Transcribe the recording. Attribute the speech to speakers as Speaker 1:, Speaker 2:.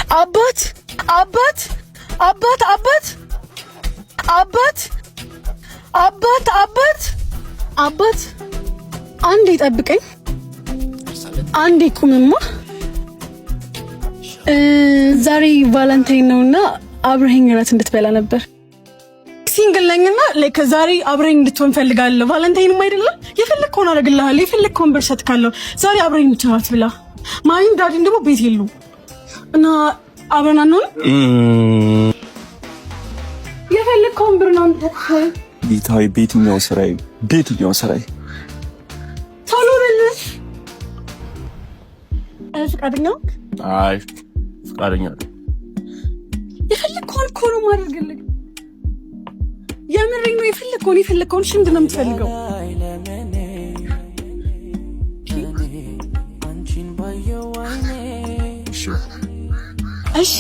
Speaker 1: አባት አባት አባት አባት አባት አባት አባት አባት አንዴ ጠብቀኝ፣ አንዴ ቁምማ። ዛሬ ቫለንታይን ነውና አብረኸኝ እራት እንድትበላ ነበር። ሲንግል ነኝና ዛሬ አብረኸኝ እንድትሆን ፈልጋለሁ። ቫለንታይንም አይደለም የፈለግከውን አደርግልሃለሁ፣ የፈለግከውን ብር እሰጥካለሁ። ዛሬ አብረኸኝ ብቻ እራት ብላ። ማሚም ዳዲም ደግሞ ቤት የሉም እና አብረን አንሆንም። የፈለግከውን ብር ነው
Speaker 2: ቢታይ ቤትኛው ስራዬ
Speaker 1: ቶሎ በልሽ። ፍቃደኛ?
Speaker 2: አይ ፍቃደኛ
Speaker 1: የፈለግከውን እኮ ነው የማደርግልህ። የምሬን ነው። የፈለግከውን እሺ፣ ምንድን ነው የምትፈልገው? እሺ